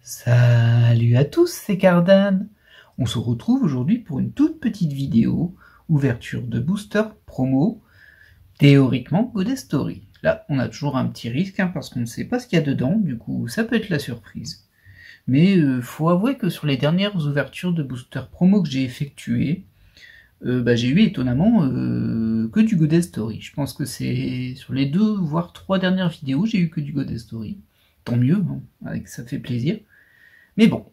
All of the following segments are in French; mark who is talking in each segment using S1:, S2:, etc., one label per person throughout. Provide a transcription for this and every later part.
S1: Salut à tous, c'est Cardan. On se retrouve aujourd'hui pour une toute petite vidéo, ouverture de booster promo, théoriquement Goddess Story. Là, on a toujours un petit risque parce qu'on ne sait pas ce qu'il y a dedans, du coup ça peut être la surprise. Mais faut avouer que sur les dernières ouvertures de booster promo que j'ai effectuées, j'ai eu étonnamment que du Goddess Story. Je pense que c'est sur les 2 voire 3 dernières vidéos, j'ai eu que du Goddess Story. Tant mieux, ça fait plaisir. Mais bon,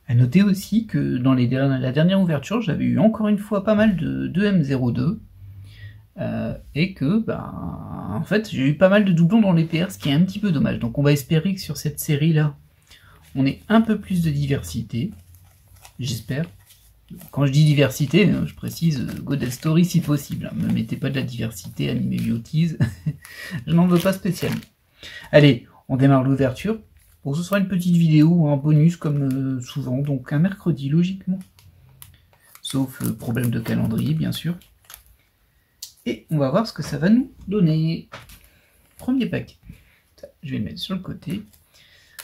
S1: à noter aussi que dans la dernière ouverture, j'avais eu encore une fois pas mal de M02, et que, en fait, j'ai eu pas mal de doublons dans les PR, ce qui est un petit peu dommage. Donc on va espérer que sur cette série-là, on ait un peu plus de diversité, j'espère. Quand je dis diversité, je précise Goddess Story si possible. Ne me mettez pas de la diversité, Anime Beauties, je n'en veux pas spécialement. Allez, on démarre l'ouverture. Bon, ce sera une petite vidéo, un bonus comme souvent, donc un mercredi logiquement. Sauf problème de calendrier, bien sûr. Et on va voir ce que ça va nous donner. Premier paquet. Ça, je vais le mettre sur le côté.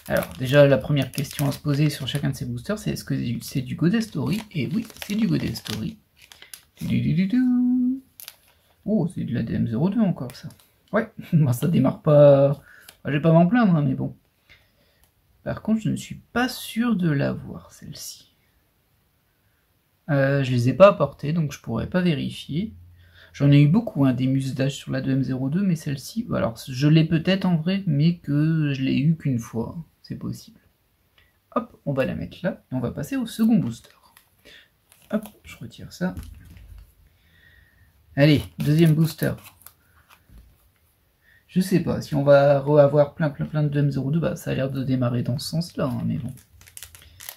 S1: Alors, déjà, la première question à se poser sur chacun de ces boosters, c'est est-ce que c'est du Goddess Story? Et oui, c'est du Goddess Story. Oh, c'est de la DM02 encore, ça. Ouais, ça démarre pas... Je vais pas m'en plaindre, mais bon. Par contre, je ne suis pas sûr de l'avoir, celle-ci. Je les ai pas apportées, donc je pourrais pas vérifier. J'en ai eu beaucoup, des muses-d'âge sur la 2M02, mais celle-ci, alors je l'ai peut-être en vrai, mais que je l'ai eu qu'une fois, c'est possible. Hop, on va la mettre là, et on va passer au second booster. Hop, je retire ça. Allez, deuxième booster. Je sais pas, si on va avoir plein de M02, ça a l'air de démarrer dans ce sens-là, mais bon.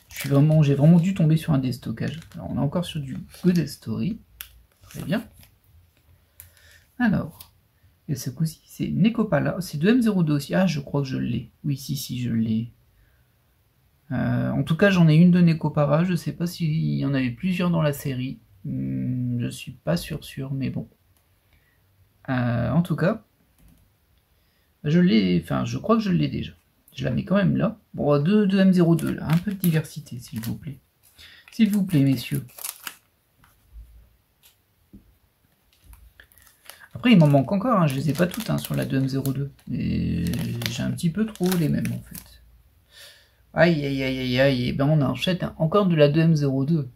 S1: J'ai vraiment dû tomber sur un déstockage. Alors, on est encore sur du Goddess Story. Très bien. Alors, et ce coup-ci, c'est Nekopala. C'est de M02 aussi. Ah, je crois que je l'ai. Oui, si, je l'ai. En tout cas, j'en ai une de Nekopara. Je sais pas s'il y en avait plusieurs dans la série. Je suis pas sûr, mais bon. En tout cas, je l'ai. Enfin, je crois que je l'ai déjà. Je la mets quand même là. Bon, de M02, là. Un peu de diversité, s'il vous plaît. S'il vous plaît, messieurs. Après, il m'en manque encore. Je les ai pas toutes sur la 2M02. Et j'ai un petit peu trop les mêmes, en fait. Aïe. Et ben, on enchaîne encore de la 2M02.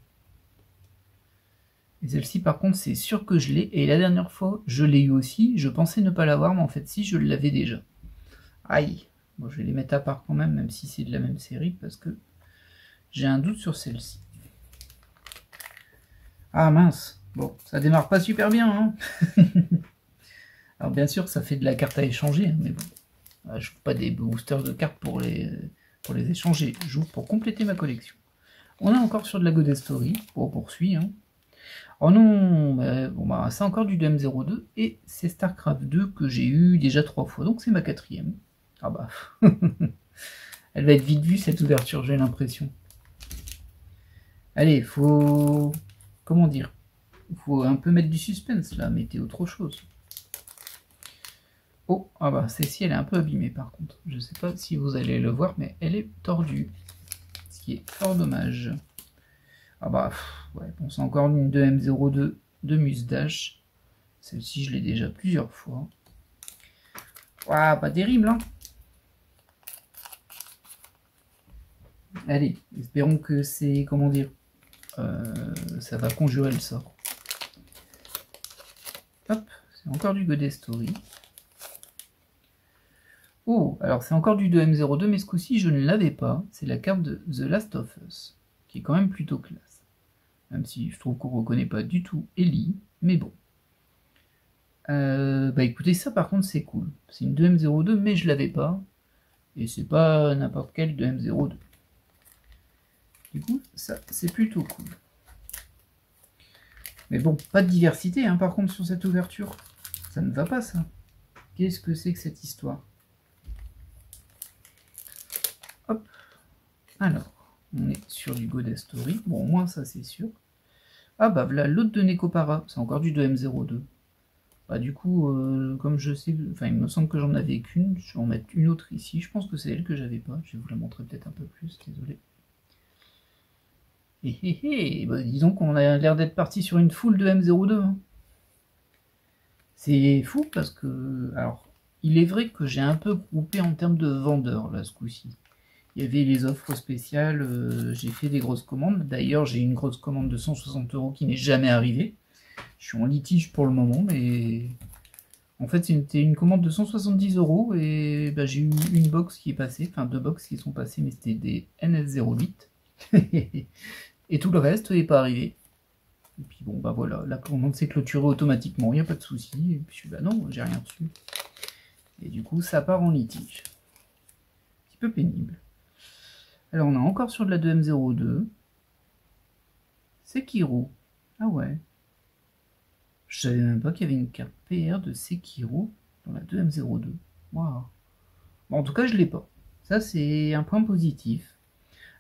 S1: Et celle-ci, par contre, c'est sûr que je l'ai. Et la dernière fois, je l'ai eu aussi. Je pensais ne pas l'avoir, mais en fait, si, je l'avais déjà. Aïe. Bon, je vais les mettre à part quand même si c'est de la même série, parce que j'ai un doute sur celle-ci. Ah mince. Bon, ça démarre pas super bien, Alors bien sûr, ça fait de la carte à échanger, mais bon. Je joue pas des boosters de cartes pour les échanger. Je joue pour compléter ma collection. On est encore sur de la Goddess Story. On poursuit, Oh non, c'est encore du DM02 et c'est StarCraft 2 que j'ai eu déjà 3 fois, donc c'est ma 4e. Ah bah, elle va être vite vue cette ouverture, j'ai l'impression. Allez, faut... Comment dire? Faut un peu mettre du suspense là, mettez autre chose. Oh, ah bah, celle-ci elle est un peu abîmée par contre. Je sais pas si vous allez le voir, mais elle est tordue. Ce qui est fort dommage. Ah bah, ouais, bon, c'est encore une 2M02 de Musdash. Celle-ci, je l'ai déjà plusieurs fois. Waouh, pas terrible, Allez, espérons que c'est, comment dire, ça va conjurer le sort. Hop, c'est encore du Goddess Story. Oh, alors c'est encore du 2M02, mais ce coup-ci, je ne l'avais pas. C'est la carte de The Last of Us, qui est quand même plutôt classe. Même si je trouve qu'on ne reconnaît pas du tout Ellie, mais bon. Écoutez, ça par contre c'est cool. C'est une 2M02, mais je l'avais pas. Et c'est pas n'importe quelle 2M02. Du coup, ça c'est plutôt cool. Mais bon, pas de diversité par contre sur cette ouverture. Ça ne va pas ça. Qu'est-ce que c'est que cette histoire? Hop. Alors, on est sur du Goddess Story. Bon, au moins ça c'est sûr. Ah bah voilà, l'autre de Nekopara. C'est encore du 2M02. Bah, du coup, comme je sais, enfin il me semble que j'en avais qu'une, je vais en mettre une autre ici. Je pense que c'est elle que j'avais pas. Je vais vous la montrer peut-être un peu plus, désolé. Bah, disons qu'on a l'air d'être parti sur une foule de M02. Hein. C'est fou parce que, alors, il est vrai que j'ai un peu groupé en termes de vendeurs là ce coup-ci. Il y avait les offres spéciales, j'ai fait des grosses commandes. D'ailleurs, j'ai une grosse commande de 160 € qui n'est jamais arrivée. Je suis en litige pour le moment, mais en fait, c'était une commande de 170 € et bah, j'ai eu une box qui est passée, enfin 2 box qui sont passées, mais c'était des NS08. Et tout le reste n'est pas arrivé. Et puis bon, bah voilà, la commande s'est clôturée automatiquement, il n'y a pas de souci. Et puis bah non, j'ai rien reçu. Et du coup, ça part en litige. Un petit peu pénible. Alors, on est encore sur de la 2M02. Sekiro. Ah ouais. Je savais même pas qu'il y avait une carte PR de Sekiro dans la 2M02. Waouh. Bon, en tout cas, je l'ai pas. Ça, c'est un point positif.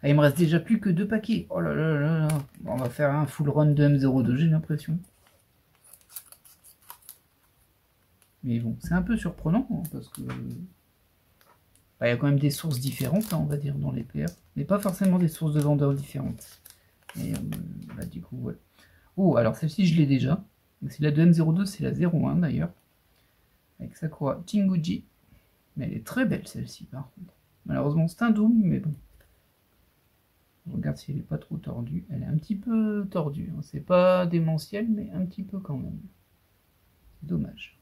S1: Ah, il me reste déjà plus que 2 paquets. Oh là là là là. Bon, on va faire un full run de M02, j'ai l'impression. Mais bon, c'est un peu surprenant, hein, parce que... Bah, y a quand même des sources différentes, hein, on va dire, dans les PR. Mais pas forcément des sources de vendeurs différentes. Et bah, du coup, voilà. Oh, alors celle-ci, je l'ai déjà. C'est la 2M02, c'est la 01 d'ailleurs. Avec Sakura Jinguji. Mais elle est très belle celle-ci, par contre. Malheureusement, c'est un Doom, mais bon. Je regarde si elle n'est pas trop tordue. Elle est un petit peu tordue. Hein. C'est pas démentiel, mais un petit peu quand même. C'est dommage.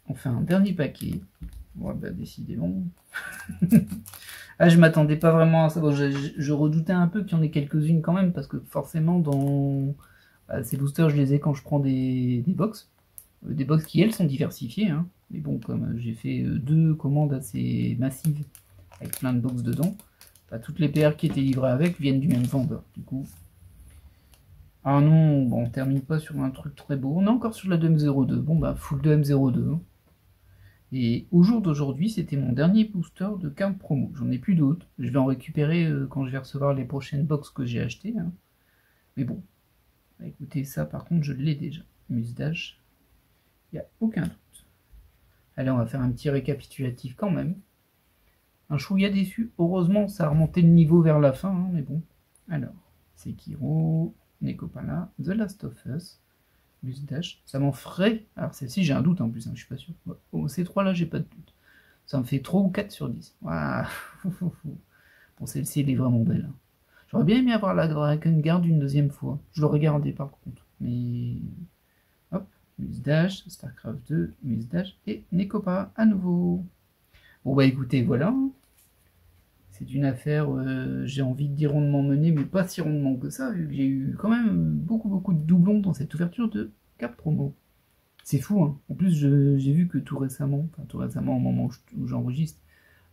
S1: On fait un dernier paquet. Ouais, bah décidément. Ah, je m'attendais pas vraiment à ça. Bon, je redoutais un peu qu'il y en ait quelques-unes quand même, parce que forcément, dans ces boosters, je les ai quand je prends des box. Des box qui, elles, sont diversifiées. Hein. Mais bon, comme j'ai fait 2 commandes assez massives, avec plein de box dedans, bah, toutes les PR qui étaient livrées avec viennent du même vendeur. Du coup... Ah non, bon, on termine pas sur un truc très beau. On est encore sur la 2M02. Bon, bah, full 2M02. Et au jour d'aujourd'hui, c'était mon dernier booster de carte promo. J'en ai plus d'autres. Je vais en récupérer quand je vais recevoir les prochaines box que j'ai achetées. Hein. Mais bon, bah, écoutez, ça par contre, je l'ai déjà. Musdash, il n'y a aucun doute. Allez, on va faire un petit récapitulatif quand même. Un chouïa déçu. Heureusement, ça a remonté le niveau vers la fin. Hein, mais bon. Alors, Sekiro, Nekopala, The Last of Us, Musdash, ça m'en ferait... Alors celle-ci j'ai un doute en plus, hein, je suis pas sûr. Bon, ces 3 là j'ai pas de doute. Ça me fait 3 ou 4 sur 10. Waouh. Bon, celle-ci elle est vraiment belle. Hein. J'aurais bien aimé avoir la Drakengard une deuxième fois. Je l'aurais gardé par contre. Mais... Hop, Musdash, Starcraft 2, Musdash et Nekopa à nouveau. Bon bah écoutez, voilà. C'est une affaire, j'ai envie de dire rondement menée, mais pas si rondement que ça, vu que j'ai eu quand même beaucoup de doublons dans cette ouverture de carte promo. C'est fou, hein. En plus, j'ai vu que tout récemment, au moment où j'enregistre,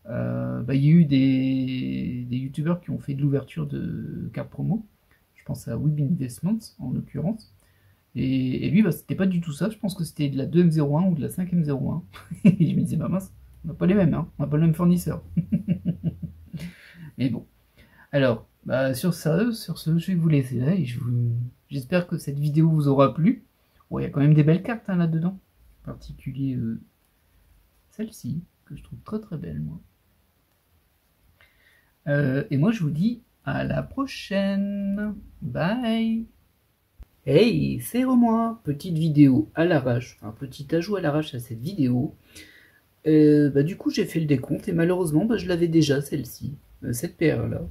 S1: bah, il y a eu des youtubeurs qui ont fait de l'ouverture de cartes promo. Je pense à Web Investments, en l'occurrence. Et lui, bah, c'était pas du tout ça. Je pense que c'était de la 2M01 ou de la 5M01. Et je me disais, bah mince, on n'a pas les mêmes, hein. On n'a pas le même fournisseur. Mais bon. Alors, bah, sur ce, je vais vous laisser là et j'espère que cette vidéo vous aura plu. Bon, il y a quand même des belles cartes hein, là-dedans. En particulier celle-ci, que je trouve très belle, moi. Et moi, je vous dis à la prochaine. Bye. Hey, c'est moi. Petite vidéo à l'arrache, un petit ajout à l'arrache à cette vidéo. Bah, du coup, j'ai fait le décompte et malheureusement, bah, je l'avais déjà celle-ci, cette PR-là.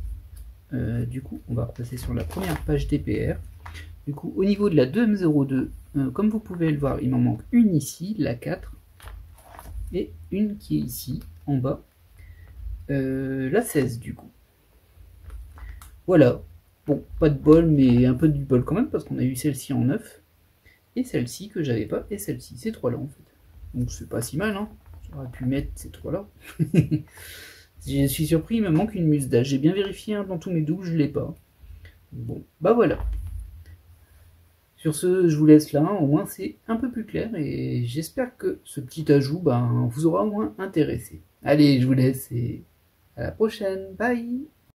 S1: Du coup, on va repasser sur la première page des PR. Du coup, au niveau de la 2M02, comme vous pouvez le voir, il m'en manque une ici, la 4, et une qui est ici, en bas, la 16 du coup. Voilà. Bon, pas de bol, mais un peu du bol quand même, parce qu'on a eu celle-ci en 9, et celle-ci que j'avais pas, et celle-ci, ces 3-là en fait. Donc c'est pas si mal, hein. J'aurais pu mettre ces 3-là. Je suis surpris, il me manque une Musdash. J'ai bien vérifié hein, dans tous mes doubles, je l'ai pas. Bon, bah voilà. Sur ce, je vous laisse là, au moins c'est un peu plus clair et j'espère que ce petit ajout ben, vous aura au moins intéressé. Allez, je vous laisse et à la prochaine, bye!